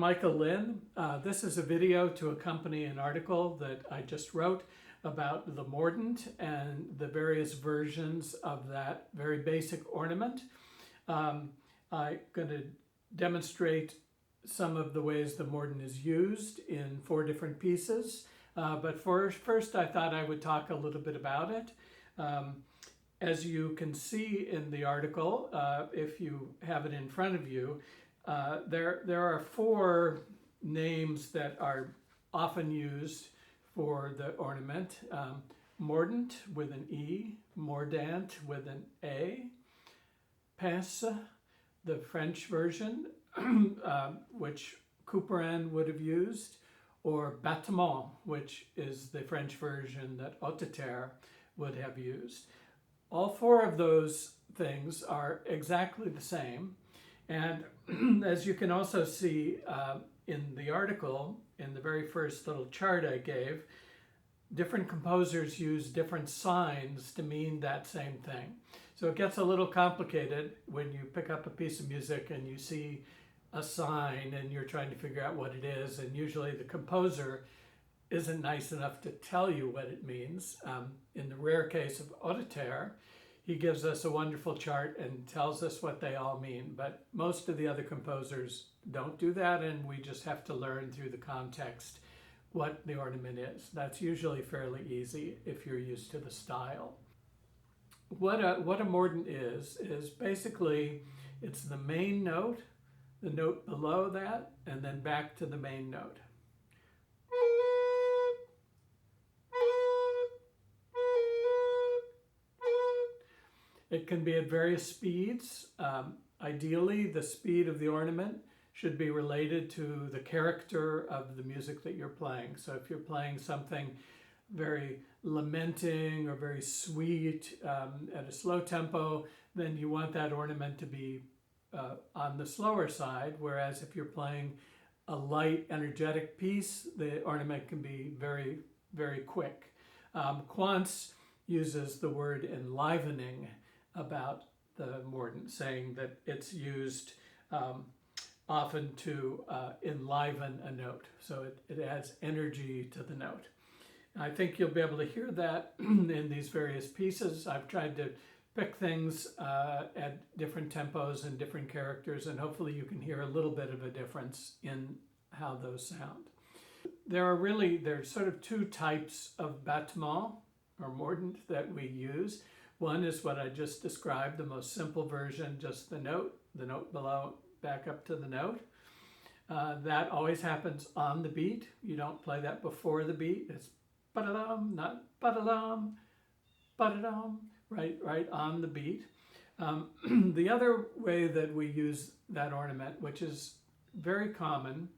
Michael Lynn. This is a video to accompany an article that I just wrote about the mordent and the various versions of that very basic ornament. I'm going to demonstrate some of the ways the mordent is used in 4 different pieces. But first I thought I would talk a little bit about it. As you can see in the article, if you have it in front of you, there are 4 names that are often used for the ornament. Mordent with an E, mordant with an A, pince, the French version, which Couperin would have used, or battement, which is the French version that Appoggiatura would have used. All 4 of those things are exactly the same. And as you can also see in the article, in the very first little chart I gave, different composers use different signs to mean that same thing. So it gets a little complicated when you pick up a piece of music and you see a sign and you're trying to figure out what it is, and usually the composer isn't nice enough to tell you what it means. In the rare case of Appoggiatura, he gives us a wonderful chart and tells us what they all mean, but most of the other composers don't do that, and we just have to learn through the context what the ornament is. That's usually fairly easy if you're used to the style. What a mordent is basically, it's the main note, the note below that, and then back to the main note. It can be at various speeds. Ideally, the speed of the ornament should be related to the character of the music that you're playing. So if you're playing something very lamenting or very sweet at a slow tempo, then you want that ornament to be on the slower side, whereas if you're playing a light, energetic piece, the ornament can be very, very quick. Quantz uses the word enlivening about the mordent, saying that it's used often to enliven a note. So it adds energy to the note. I think you'll be able to hear that in these various pieces. I've tried to pick things at different tempos and different characters, and hopefully you can hear a little bit of a difference in how those sound. There's sort of 2 types of battement or mordent that we use. One is what I just described, the most simple version, just the note below, back up to the note. That always happens on the beat. You don't play that before the beat. It's ba-da-dum, not ba-da-dum, ba-da-dum, right on the beat. The other way that we use that ornament, which is very common,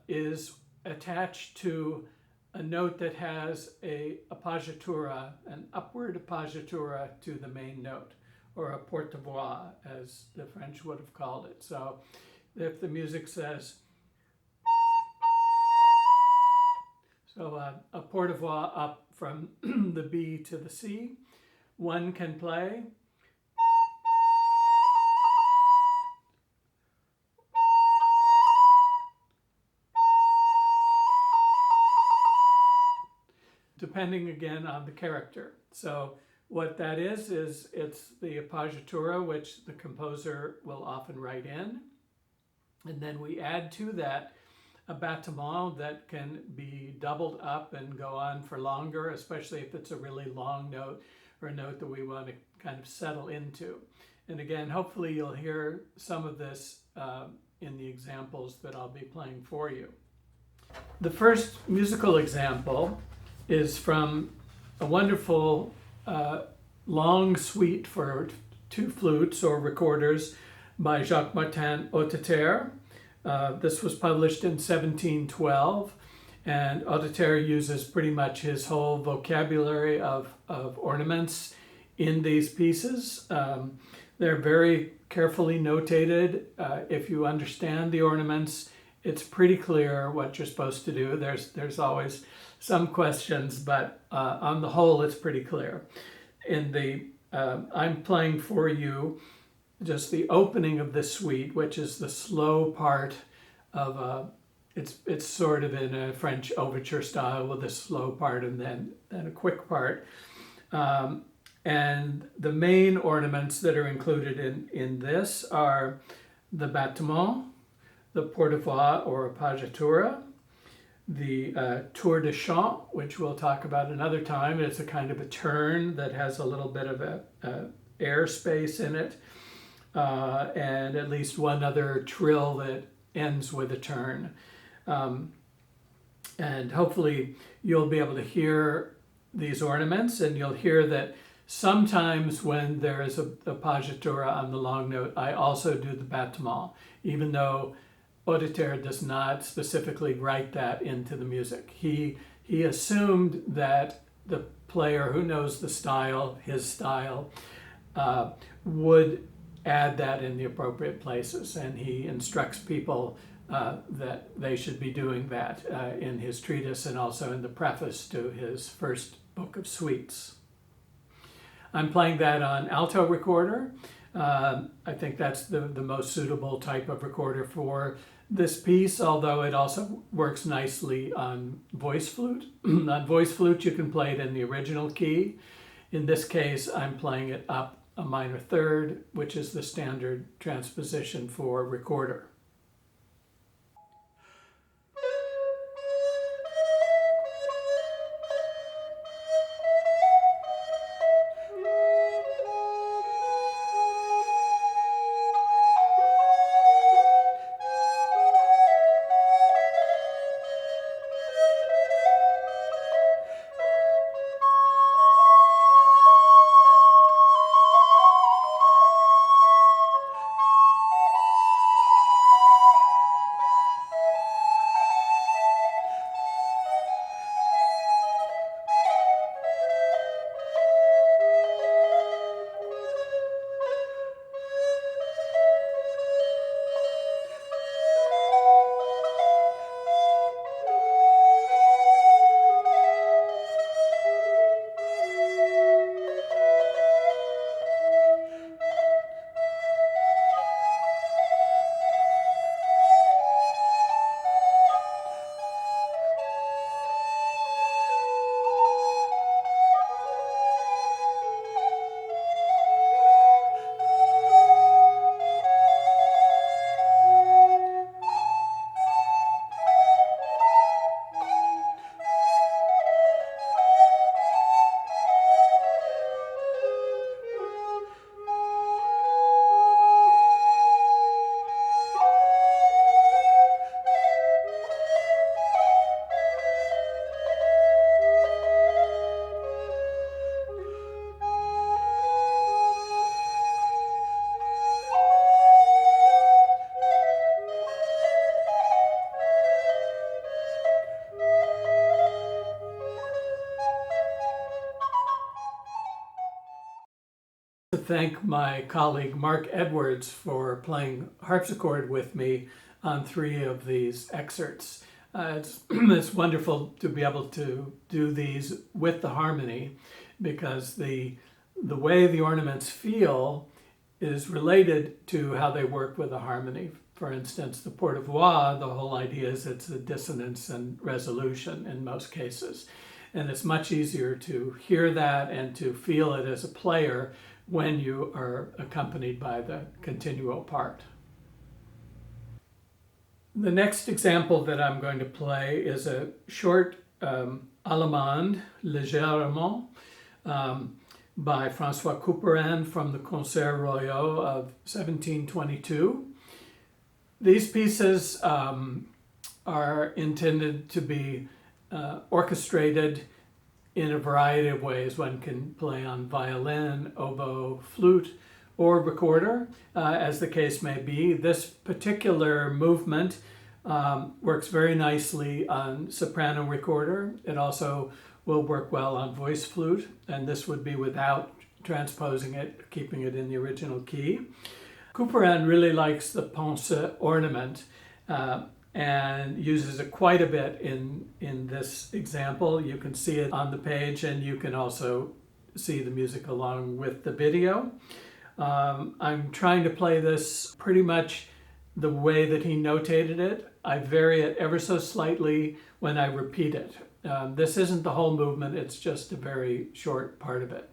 is attached to a note that has a appoggiatura, an upward appoggiatura to the main note, or a porte-voix, as the French would have called it. So if the music says, so a porte-voix up from the B to the C, one can play depending again on the character. So what that is it's the appoggiatura, which the composer will often write in. And then we add to that a battement that can be doubled up and go on for longer, especially if it's a really long note or a note that we want to kind of settle into. And again, hopefully you'll hear some of this in the examples that I'll be playing for you. The first musical example is from a wonderful long suite for 2 flutes or recorders by Jacques-Martin Appoggiatura. This was published in 1712, and Appoggiatura uses pretty much his whole vocabulary of ornaments in these pieces. They're very carefully notated. If you understand the ornaments, it's pretty clear what you're supposed to do. There's always some questions, but on the whole, it's pretty clear. I'm playing for you just the opening of the suite, which is the slow part it's sort of in a French overture style with a slow part and then a quick part. And the main ornaments that are included in this are the battement, the porte-voix or Appoggiatura, the tour de chant, which we'll talk about another time. It's a kind of a turn that has a little bit of a air space in it, and at least one other trill that ends with a turn. And hopefully you'll be able to hear these ornaments, and you'll hear that sometimes when there is a Appoggiatura on the long note, I also do the battement, even though Auditeur does not specifically write that into the music. He assumed that the player who knows the style, his style, would add that in the appropriate places, and he instructs people that they should be doing that in his treatise and also in the preface to his first book of suites. I'm playing that on alto recorder. I think that's the most suitable type of recorder for this piece, although it also works nicely on voice flute. On voice flute, you can play it in the original key. In this case, I'm playing it up a minor third, which is the standard transposition for recorder. To thank my colleague Mark Edwards for playing harpsichord with me on 3 of these excerpts. It's wonderful to be able to do these with the harmony, because the way the ornaments feel is related to how they work with the harmony. For instance, the porte-voix, the whole idea is it's a dissonance and resolution in most cases. And it's much easier to hear that and to feel it as a player when you are accompanied by the continuo part. The next example that I'm going to play is a short Allemande, légèrement, by François Couperin from the Concerts Royaux of 1722. These pieces are intended to be orchestrated in a variety of ways. One can play on violin, oboe, flute, or recorder, as the case may be. This particular movement works very nicely on soprano recorder. It also will work well on voice flute, and this would be without transposing it, keeping it in the original key. Couperin really likes the pince ornament and uses it quite a bit in this example. You can see it on the page, and you can also see the music along with the video. I'm trying to play this pretty much the way that he notated it, I vary it ever so slightly when I repeat it. This isn't the whole movement, it's just a very short part of it.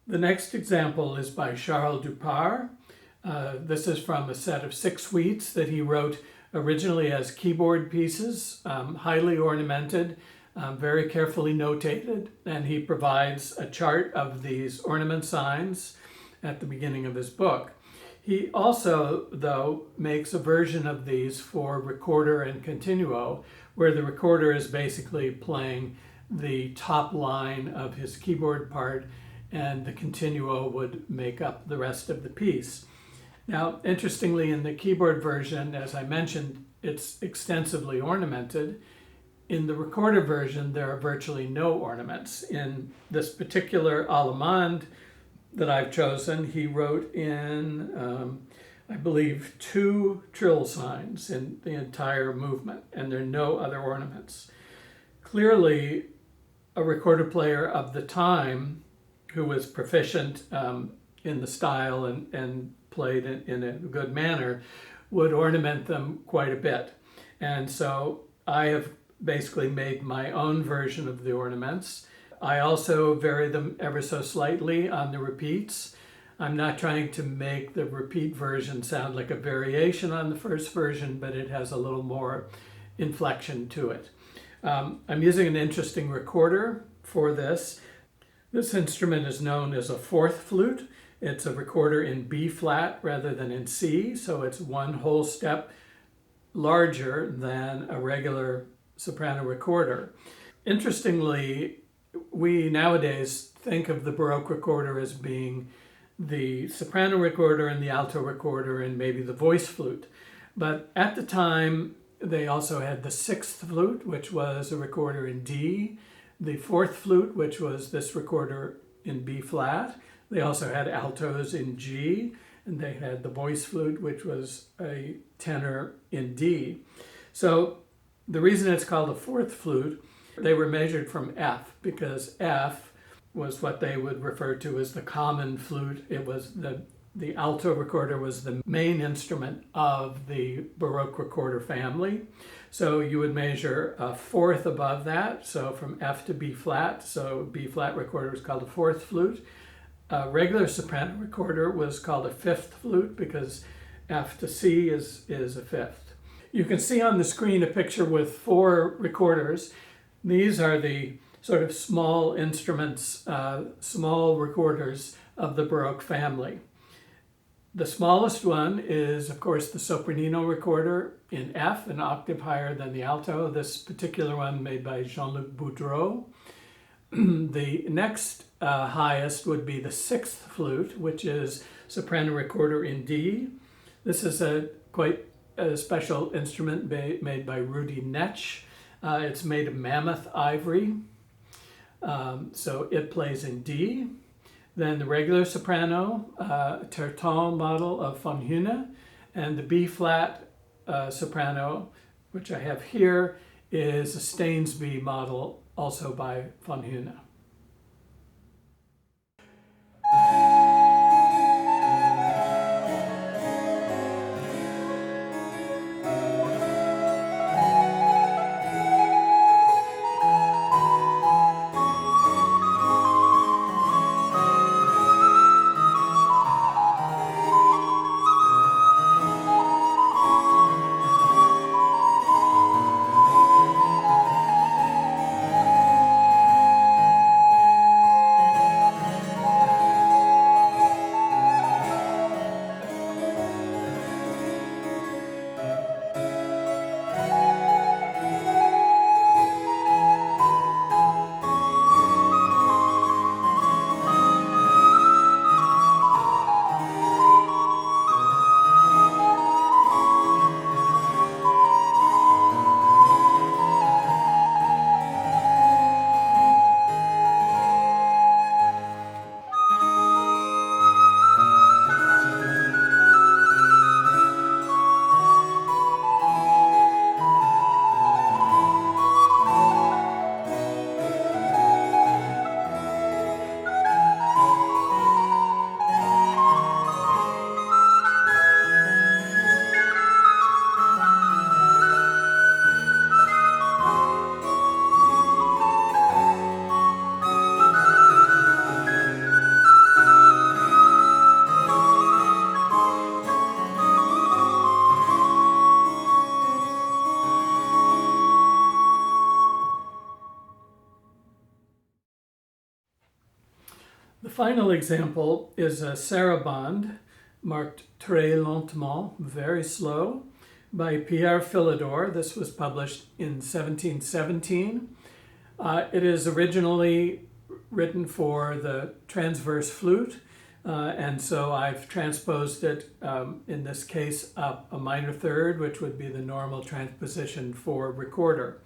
The next example is by Charles Dupart. This is from a set of 6 suites that he wrote originally as keyboard pieces, highly ornamented, very carefully notated, and he provides a chart of these ornament signs at the beginning of his book. He also, though, makes a version of these for recorder and continuo, where the recorder is basically playing the top line of his keyboard part, and the continuo would make up the rest of the piece. Now, interestingly, in the keyboard version, as I mentioned, it's extensively ornamented. In the recorder version, there are virtually no ornaments. In this particular allemande that I've chosen, he wrote in, I believe, 2 trill signs in the entire movement, and there are no other ornaments. Clearly, a recorder player of the time who was proficient in the style and played in a good manner would ornament them quite a bit. And so I have basically made my own version of the ornaments. I also vary them ever so slightly on the repeats. I'm not trying to make the repeat version sound like a variation on the first version, but it has a little more inflection to it. I'm using an interesting recorder for this. This instrument is known as a 4th flute. It's a recorder in B flat rather than in C, so it's 1 whole step larger than a regular soprano recorder. Interestingly, we nowadays think of the Baroque recorder as being the soprano recorder and the alto recorder and maybe the voice flute. But at the time, they also had the 6th flute, which was a recorder in D, the 4th flute, which was this recorder in B flat. They also had altos in G, and they had the voice flute, which was a tenor in D. So the reason it's called a 4th flute, they were measured from F, because F was what they would refer to as the common flute. It was the alto recorder was the main instrument of the Baroque recorder family. So you would measure a 4th above that, so from F to B flat. So B flat recorder was called a 4th flute. A regular soprano recorder was called a 5th flute because F to C is a 5th. You can see on the screen a picture with 4 recorders. These are the sort of small instruments, small recorders of the Baroque family. The smallest one is, of course, the sopranino recorder in F, an octave higher than the alto. This particular one made by Jean-Luc Boudreau. The next highest would be the 6th flute, which is soprano recorder in D. This is quite a special instrument made by Rudy Netsch. It's made of mammoth ivory, so it plays in D. Then the regular soprano, Terton model of von Hune, and the B flat soprano, which I have here, is a Stainsby model, also by von Hune. final example is a sarabande marked très lentement, very slow, by Pierre Philidor. This was published in 1717. It is originally written for the transverse flute, and so I've transposed it, in this case, up a minor third, which would be the normal transposition for recorder.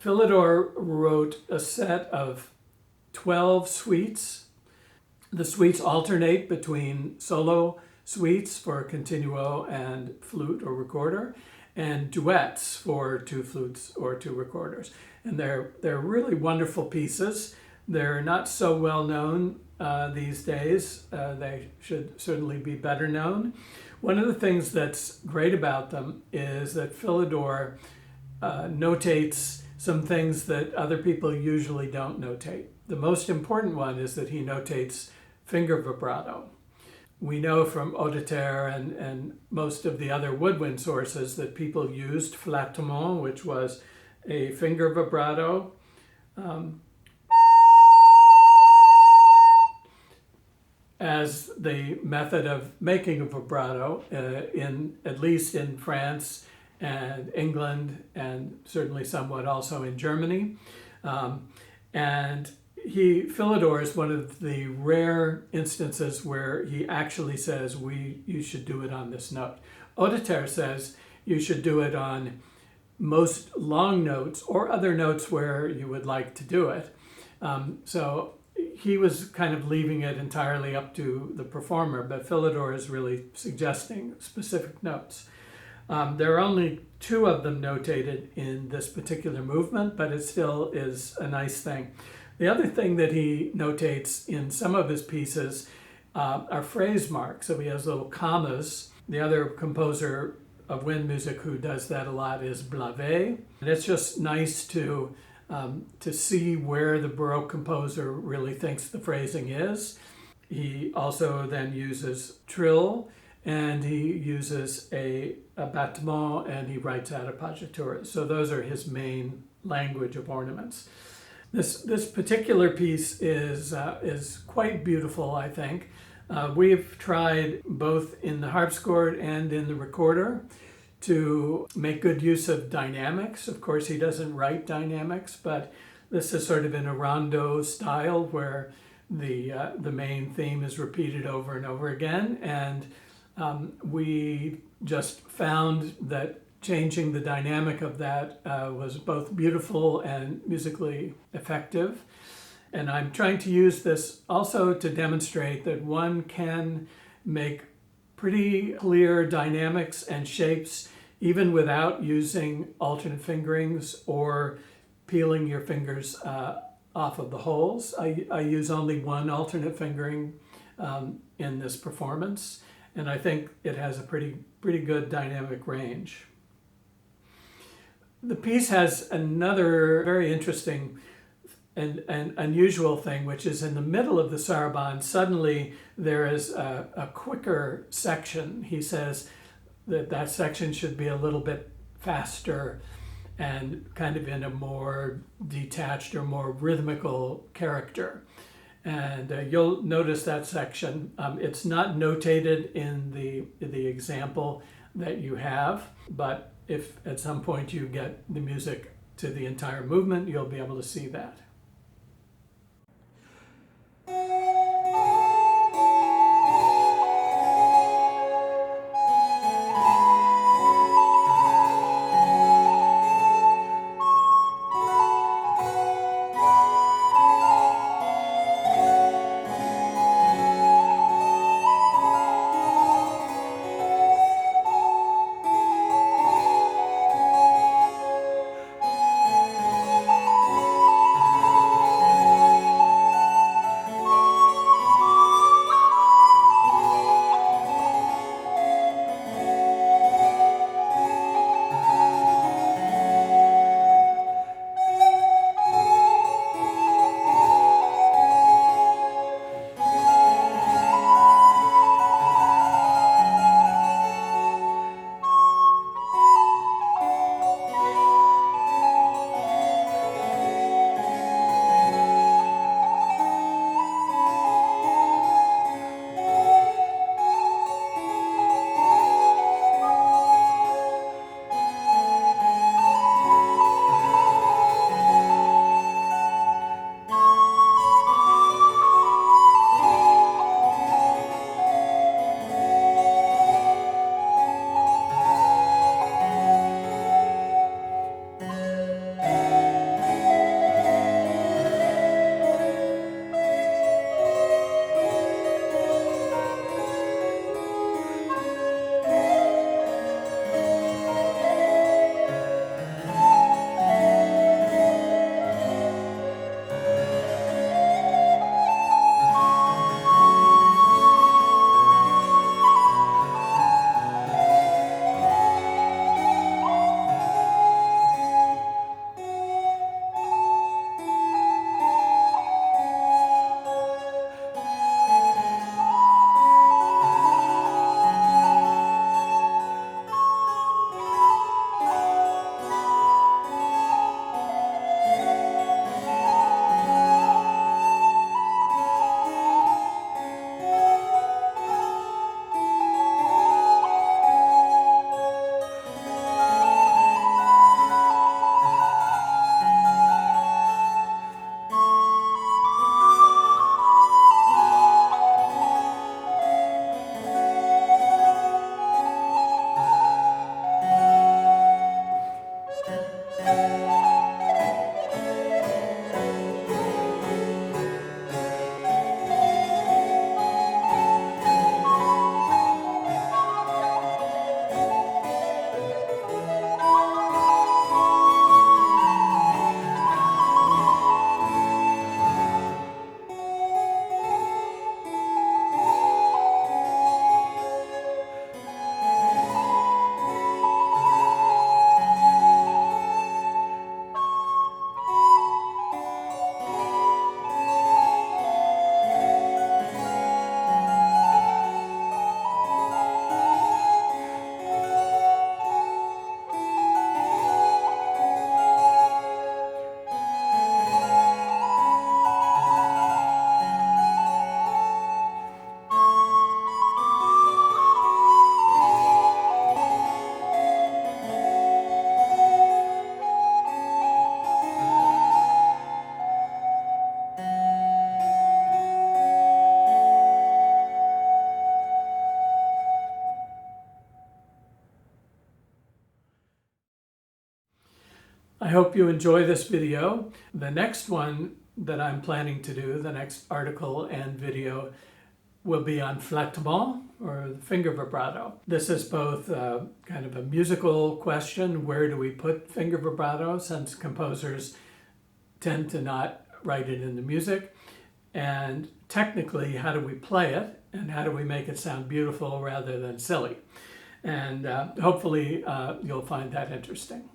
Philidor wrote a set of 12 suites. The suites alternate between solo suites for continuo and flute or recorder, and duets for two flutes or two recorders. And they're really wonderful pieces. They're not so well known these days. They should certainly be better known. One of the things that's great about them is that Philidor notates some things that other people usually don't notate. The most important one is that he notates finger vibrato. We know from Auditer and most of the other woodwind sources that people used flattement, which was a finger vibrato, as the method of making a vibrato, at least in France and England, and certainly somewhat also in Germany. And Philidor is one of the rare instances where he actually says you should do it on this note. Auditer says you should do it on most long notes or other notes where you would like to do it. So he was kind of leaving it entirely up to the performer, but Philidor is really suggesting specific notes. There are only 2 of them notated in this particular movement, but it still is a nice thing. The other thing that he notates in some of his pieces are phrase marks. So he has little commas. The other composer of wind music who does that a lot is Blavet. And it's just nice to see where the Baroque composer really thinks the phrasing is. He also then uses trill, and he uses a battement, and he writes out Appoggiatura. So those are his main language of ornaments. This particular piece is quite beautiful, I think. We've tried both in the harpsichord and in the recorder to make good use of dynamics. Of course, he doesn't write dynamics, but this is sort of in a rondo style where the main theme is repeated over and over again. And we just found that changing the dynamic of that was both beautiful and musically effective. And I'm trying to use this also to demonstrate that one can make pretty clear dynamics and shapes even without using alternate fingerings or peeling your fingers off of the holes. I use only one alternate fingering in this performance, and I think it has a pretty good dynamic range. The piece has another very interesting and unusual thing, which is in the middle of the sarabande, suddenly there is a quicker section. He says that section should be a little bit faster and kind of in a more detached or more rhythmical character. And you'll notice that section. It's not notated in the example that you have, but if at some point you get the music to the entire movement, you'll be able to see that. hope you enjoy this video. The next one that I'm planning to do, the next article and video, will be on flattement, or finger vibrato. This is both kind of a musical question, where do we put finger vibrato, since composers tend to not write it in the music, and technically, how do we play it, and how do we make it sound beautiful rather than silly? And hopefully you'll find that interesting.